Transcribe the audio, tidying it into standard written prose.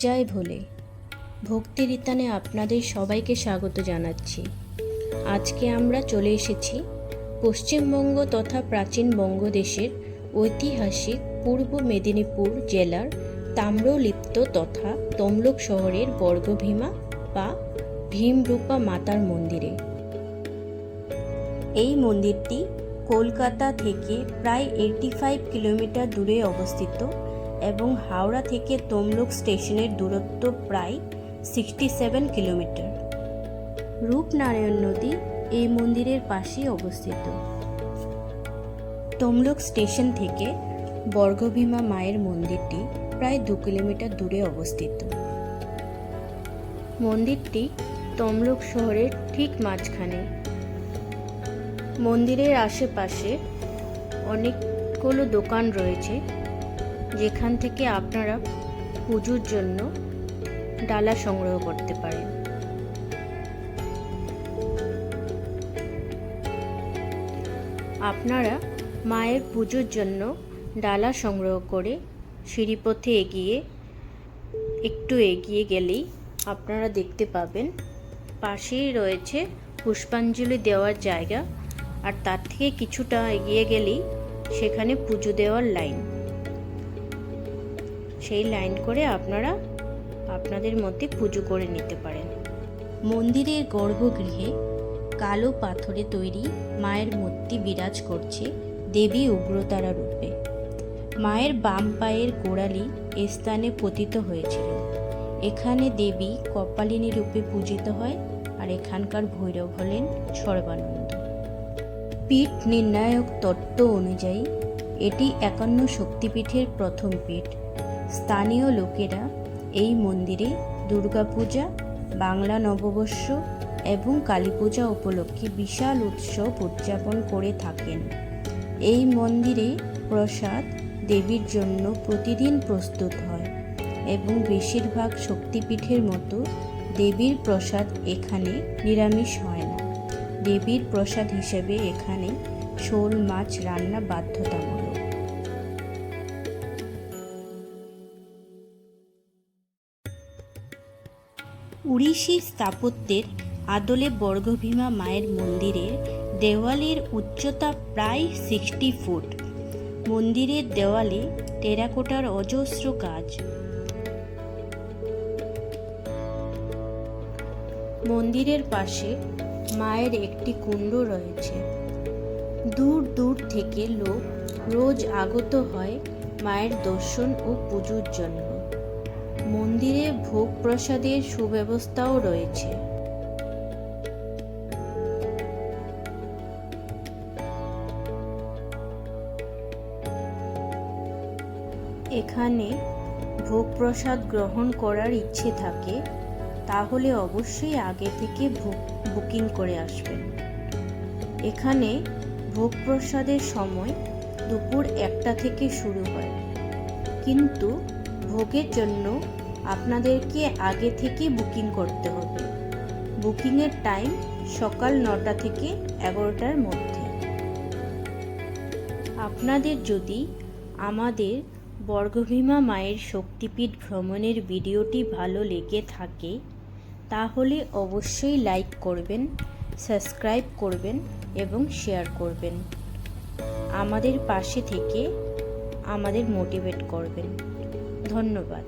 জয় ভোলে। ভক্তি রীতানে আপনাদের সবাইকে স্বাগত জানাচ্ছি। আজকে আমরা চলে এসেছি পশ্চিমবঙ্গ তথা প্রাচীন বঙ্গদেশের ঐতিহাসিক পূর্ব মেদিনীপুর জেলার তাম্রলিপ্ত তথা তমলুক শহরের বর্গভীমা বা ভীমরূপা মাতার মন্দিরে। এই মন্দিরটি কলকাতা থেকে প্রায় 85 কিলোমিটার দূরে অবস্থিত এবং হাওড়া থেকে তমলুক স্টেশনের দূরত্ব প্রায় 67 কিলোমিটার। রূপনারায়ণ নদী এই মন্দিরের পাশেই অবস্থিত। তমলুক স্টেশন থেকে বর্গভীমা মায়ের মন্দিরটি প্রায় 2 কিলোমিটার দূরে অবস্থিত। মন্দিরটি তমলুক শহরের ঠিক মাঝখানে। মন্দিরের আশেপাশে অনেকগুলো দোকান রয়েছে, যেখান থেকে আপনারা পুজোর জন্য ডালা সংগ্রহ করতে পারেন। আপনারা মায়ের পুজোর জন্য ডালা সংগ্রহ করে সিঁড়িপথে একটু এগিয়ে গেলেই আপনারা দেখতে পাবেন পাশেই রয়েছে পুষ্পাঞ্জলি দেওয়ার জায়গা, আর তার থেকে কিছুটা এগিয়ে গেলেই সেখানে পুজো দেওয়ার লাইন। সেই লাইন করে আপনারা আপনাদের মধ্যে পুজো করে নিতে পারেন। মন্দিরের গর্ভগৃহে কালো পাথরে তৈরি মায়ের মূর্তি বিরাজ করছে দেবী উগ্রতারা রূপে। মায়ের বাম পায়ের গোড়ালি এ স্থানে পতিত হয়েছিল। এখানে দেবী কপালিনী রূপে পূজিত হয়, আর এখানকার ভৈরব হলেন সর্বানন্দ। পীঠ নির্ণায়ক তত্ত্ব অনুযায়ী এটি 51 শক্তিপীঠের প্রথম পীঠ। স্থানীয় লোকেরা এই মন্দিরে দুর্গাপূজা, বাংলা নববর্ষ এবং কালী পূজা উপলক্ষে বিশাল উৎসব উদযাপন করে থাকেন। এই মন্দিরে প্রসাদ দেবীর জন্য প্রতিদিন প্রস্তুত হয় এবং বেশিরভাগ শক্তিপীঠের মতো দেবীর প্রসাদ এখানে নিরামিষ হয় না। দেবীর প্রসাদ হিসেবে এখানে শোল মাছ রান্না বাধ্যতামূলক। উড়িষ্যি স্থাপত্যের আদলে বর্গভীমা মায়ের মন্দিরের দেওয়ালের উচ্চতা প্রায় 60 ফুট। মন্দিরের দেওয়ালে টেরাকোটার অজস্র কাজ। মন্দিরের পাশে মায়ের একটি কুণ্ড রয়েছে। দূর দূর থেকে লোক রোজ আগত হয় মায়ের দর্শন ও পুজোর জন্য। মন্দিরে ভোগ প্রসাদের সুব্যবস্থাও রয়েছে। এখানে ভোগ প্রসাদ গ্রহণ করার ইচ্ছে থাকে তাহলে অবশ্যই আগে থেকে বুকিং করে আসবেন। এখানে ভোগ প্রসাদের সময় দুপুর 1টা থেকে শুরু হয়, কিন্তু ভোগের জন্য আপনাদেরকে আগে থেকে বুকিং করতে হবে। বুকিংয়ের টাইম সকাল 9টা থেকে 11টার মধ্যে। আপনাদের যদি আমাদের বর্গভীমা মায়ের শক্তিপীঠ ভ্রমণের ভিডিওটি ভালো লেগে থাকে তাহলে অবশ্যই লাইক করবেন, সাবস্ক্রাইব করবেন এবং শেয়ার করবেন। আমাদের পাশে থেকে আমাদের মোটিভেট করবেন। ধন্যবাদ।